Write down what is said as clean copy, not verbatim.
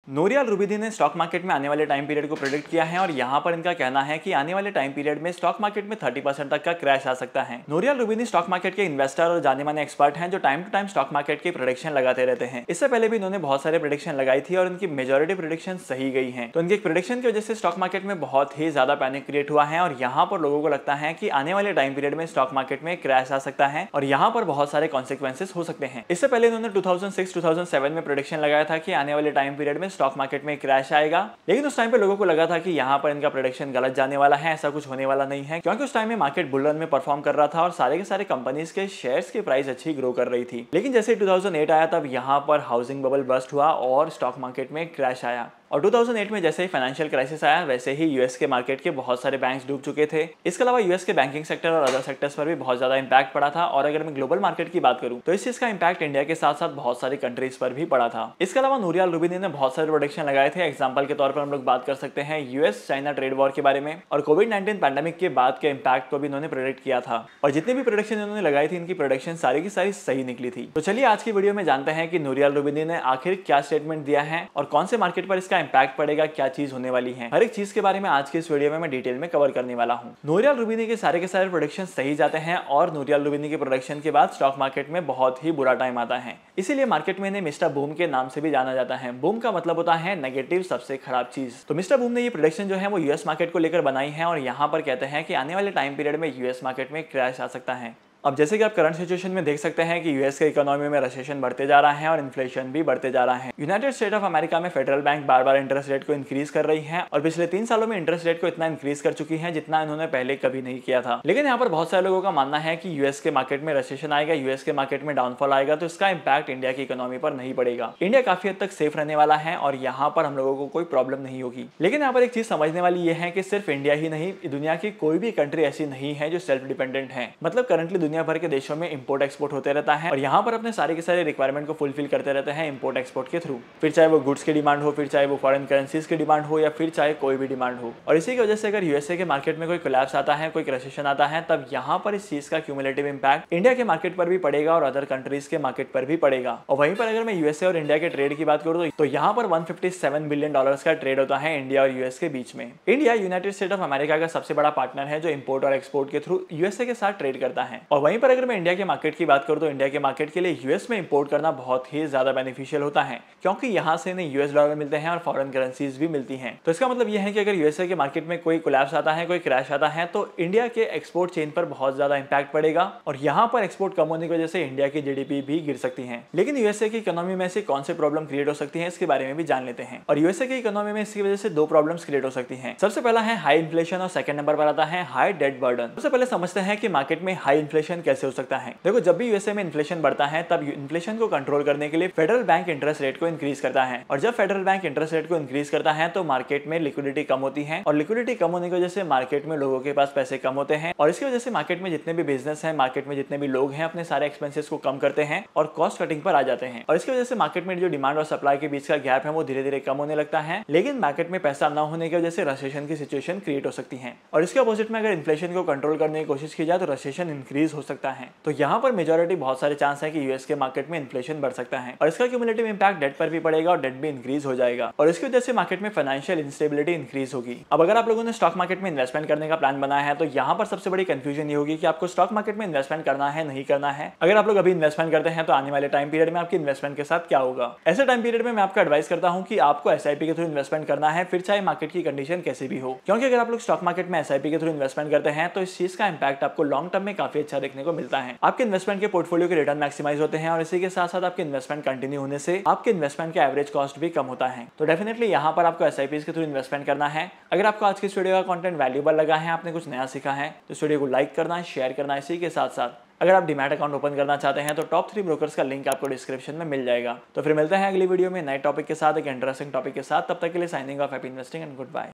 नूरियाल रुबिदी ने stock market में आने वाले टाइम पीरियड को प्रेडिक्ट किया है और यहाँ पर इनका कहना है कि आने वाले टाइम पीरियड में स्टॉक मार्केट में 30% तक का क्रैश आ सकता है। नूरियाल रुबिदी स्टॉक मार्केट के इन्वेस्टर और जाने माने एक्सपर्ट हैं जो time to time stock market की प्रेडिक्शन लगाते रहते हैं। इससे पहले भी इन्होंने बहुत सारे प्रेडिक्शन लगाई थी और इनकी मेजोरिटी प्रेडिक्शन सही गई है। तो इनकी प्रेडिक्शन की वजह से स्टॉक मार्केट में बहुत ही ज्यादा पैनिक क्रिएट हुआ है और यहाँ पर लोगों को लगता है कि आने वाले टाइम पीरियड में स्टॉक मार्केट में क्रैश आ सकता है और यहाँ पर बहुत सारे कॉन्सिक्वेंसेस हो सकते हैं। इससे पहले इन्होंने 2006-2007 में प्रेडिक्शन लगाया था कि आने वाले टाइम पीरियड में स्टॉक मार्केट में क्रैश आएगा, लेकिन उस टाइम पे लोगों को लगा था कि यहाँ पर इनका प्रेडिक्शन गलत जाने वाला है, ऐसा कुछ होने वाला नहीं है, क्योंकि उस टाइम में मार्केट बुल रन में परफॉर्म कर रहा था और सारे के सारे कंपनीज के शेयर्स की प्राइस अच्छी ग्रो कर रही थी। लेकिन जैसे 2008 आया तब यहाँ पर हाउसिंग बबल बस्ट हुआ और स्टॉक मार्केट में क्रैश आया और 2008 में जैसे ही फाइनेंशियल क्राइसिस आया वैसे ही यूएस के मार्केट के बहुत सारे बैंक्स डूब चुके थे। इसके अलावा यूएस के बैंकिंग सेक्टर और अदर सेक्टर्स पर भी बहुत ज्यादा इंपैक्ट पड़ा था और अगर मैं ग्लोबल मार्केट की बात करूं तो इस चीज का इंपैक्ट इंडिया के साथ साथ बहुत सारी कंट्रीज पर भी पड़ा था। इसके अलावा नूरियाल रुबिदी ने बहुत सारे प्रेडिक्शन लगाए थे। एग्जाम्पल के तौर पर हम लोग बात कर सकते हैं यूएस चाइना ट्रेड वॉर के बारे में और कोविड-19 पैंडेमिक के बाद के इंपैक्ट को भी इन्होंने प्रेडिक्ट किया था और जितनी भी प्रेडिक्शन इन्होंने लगाई थी इनकी प्रेडिक्शन सारी की सारी सही निकली थी। तो चलिए आज की वीडियो में जानते हैं कि नूरियाल रुबिदी ने आखिर क्या स्टेटमेंट दिया है और कौन से मार्केट पर इसका इंपैक्ट पड़ेगा, क्या चीज होने वाली है। हर एक चीज के बारे में आज के इस वीडियो में मैं डिटेल में कवर करने वाला हूं। नूरियाल रुबिदी के सारे प्रोडिक्शन सही जाते हैं और नूरियाल रुबिदी के प्रोडक्शन के बाद स्टॉक मार्केट में बहुत ही बुरा टाइम आता है। इसीलिए मार्केट में इन्हें मिस्टर बूम के नाम से भी जाना जाता है। बूम का मतलब होता है नेगेटिव, सबसे खराब चीज। तो मिस्टर बूम ने ये प्रेडिक्शन जो है वो यूएस मार्केट को लेकर बनाई है और यहाँ पर कहते हैं कि आने वाले टाइम पीरियड में यूएस मार्केट में क्रैश आ सकता है। अब जैसे कि आप करंट सिचुएशन में देख सकते हैं कि यूएस के इकोनॉमी में रिसेशन बढ़ते जा रहा है और इन्फ्लेशन भी बढ़ते जा रहा है। यूनाइटेड स्टेट ऑफ अमेरिका में फेडरल बैंक बार बार इंटरेस्ट रेट को इंक्रीज कर रही है और पिछले 3 सालों में इंटरेस्ट रेट को इतना इंक्रीज कर चुकी है जितना इन्होंने पहले कभी नहीं किया था। लेकिन यहाँ पर बहुत सारे लोगों का मानना है कि यूएस के मार्केट में रिसेशन आएगा, यूएस के मार्केट में डाउनफॉल आएगा तो इसका इंपैक्ट इंडिया की इकोनॉमी पर नहीं पड़ेगा। इंडिया काफी हद तक सेफ रहने वाला है और यहाँ पर हम लोगों को कोई प्रॉब्लम नहीं होगी। लेकिन यहाँ पर एक चीज समझने वाली ये है कि सिर्फ इंडिया ही नहीं, दुनिया की कोई भी कंट्री ऐसी नहीं है जो सेल्फ डिपेंडेंट है। मतलब करंटली दुनिया भर के देशों में इंपोर्ट एक्सपोर्ट होते रहता है और यहाँ पर अपने सारे के सारे रिक्वायरमेंट को फुलफिल करते रहते हैं इंपोर्ट एक्सपोर्ट के थ्रू। फिर चाहे वो गुड्स की डिमांड हो, फिर चाहे वो फॉरेन करेंसीज की डिमांड हो या फिर चाहे कोई भी डिमांड हो। और इसी की वजह से अगर यूएसए के मार्केट में कोई कोलैप्स आता है, कोई रिसेशन आता है, तब यहाँ पर इस चीज का क्यूमुलेटिव इंपैक्ट इंडिया के मार्केट पर भी पड़ेगा और अदर कंट्रीज के मार्केट पर भी पड़ेगा। और वहीं पर अगर मैं यूएसए और इंडिया के ट्रेड की बात करूँ तो यहाँ पर $157 बिलियन का ट्रेड होता है इंडिया और यूएस के बीच में। India United state of America का सबसे बड़ा पार्टनर है जो इंपोर्ट और एक्सपोर्ट के थ्रू यूएसए के साथ ट्रेड करता है। और वहीं पर अगर मैं इंडिया के मार्केट की बात करूँ तो इंडिया के मार्केट के लिए यूएस में इंपोर्ट करना बहुत ही ज्यादा बेनिफिशियल होता है क्योंकि यहाँ से इन्हें यूएस डॉलर मिलते हैं और फॉरेन करेंसीज भी मिलती हैं। तो इसका मतलब यह है कि अगर यूएसए के मार्केट में कोई कोलैप्स आता है, कोई क्रैश आता है तो इंडिया के एक्सपोर्ट चेन पर बहुत ज्यादा इंपैक्ट पड़ेगा और यहाँ पर एक्सपोर्ट कम होने की वजह से इंडिया की जीडीपी भी गिर सकती है। लेकिन यूएसए की इकोनॉमी में से कौन से प्रॉब्लम क्रिएट हो सकती है इसके बारे में भी जान लेते हैं। और यूएसए की इकोनॉमी में इसकी वजह से 2 प्रॉब्लम्स क्रिएट हो सकती है। सबसे पहला है हाई इन्फ्लेशन और सेकंड नंबर पर आता है हाई डेट बर्डन। सबसे पहले समझते हैं कि मार्केट में हाई इन्फ्लेशन कैसे हो सकता है। देखो, जब भी यूएसए में इन्फ्लेशन बढ़ता है तब इन्फ्लेशन को कंट्रोल करने के लिए फेडरल बैंक इंटरेस्ट रेट को इंक्रीज करता है और जब फेडरल बैंक इंटरेस्ट रेट को इंक्रीज करता है तो मार्केट में लिक्विडिटी कम होती है और लिक्विडिटी कम होने की वजह से मार्केट में लोगों के पास पैसे कम होते हैं और इसकी वजह से मार्केट में जितने भी बिजनेस हैं, मार्केट में जितने भी लोग हैं अपने सारे एक्सपेंसेस को कम करते हैं और कॉस्ट कटिंग पर आ जाते हैं और इसकी वजह से मार्केट में जो डिमांड और सप्लाई के बीच का गैप है वो धीरे धीरे कम होने लगता है। लेकिन मार्केट में पैसा न होने की वजह से रिसेशन की सिचुएशन क्रिएट हो सकती है और इसके अपोजिट में अगर इन्फ्लेशन को कंट्रोल करने की कोशिश की जाए तो रिसेशन इंक्रीज हो सकता है। तो यहाँ पर मेजॉरिटी बहुत सारे चांस है कि यूएस के मार्केट में इन्फ्लेशन बढ़ सकता है और इसका क्यूमुलेटिव इंपैक्ट डेट पर भी पड़ेगा और डेट भी इंक्रीज हो जाएगा और इसकी वजह से मार्केट में फाइनेंशियल इंस्टेबिलिटी इंक्रीज होगी। अब अगर आप लोगों ने स्टॉक मार्केट में इन्वेस्टमेंट करने का प्लान बनाया है तो यहाँ पर सबसे बड़ी कंफ्यूजन ये होगी कि आपको स्टॉक मार्केट में इन्वेस्टमेंट करना है, नहीं करना है। अगर आप लोग अभी इन्वेस्टमेंट करते हैं तो आने वाले टाइम पीरियड में आपकी इन्वेस्टमेंट के साथ क्या होगा। ऐसे टाइम पीरियड में मैं आपको एडवाइस करता हूँ कि आपको एसआईपी के थ्रू इन्वेस्टमेंट करना है, फिर चाहे मार्केट की कंडीशन कैसे भी हो। क्योंकि अगर आप लोग स्टॉक मार्केट में एसआईपी के थ्रू इन्वेस्टमेंट करते हैं तो इस चीज का इंपैक्ट आपको लॉन्ग टर्म में काफी अच्छा देखने को मिलता है। आपके इन्वेस्टमेंट के पोर्टफोलियो के रिटर्न मैक्सिमाइज होते हैं और इसी के साथ साथ आपके इन्वेस्टमेंट कंटिन्यू होने से आपके इन्वेस्टमेंट का एवरेज कॉस्ट भी कम होता है। तो डेफिनेटली यहाँ पर आपको एसआईपी के थ्रू इन्वेस्टमेंट करना है। अगर आपको आज की इस वीडियो का कंटेंट वैल्यूएबल लगा है, आपने कुछ नया सीखा है तो इस वीडियो को लाइक करना, शेयर करना। इसी के साथ साथ अगर आप डीमैट अकाउंट ओपन करना चाहते हैं तो टॉप 3 ब्रोकर्स का लिंक आपको डिस्क्रिप्शन में मिल जाएगा। तो फिर मिलते हैं अगली वीडियो में नए टॉपिक के साथ, एक इंटरेस्टिंग टॉपिक के साथ। तब तक के लिए signing off, happy investing and good bye.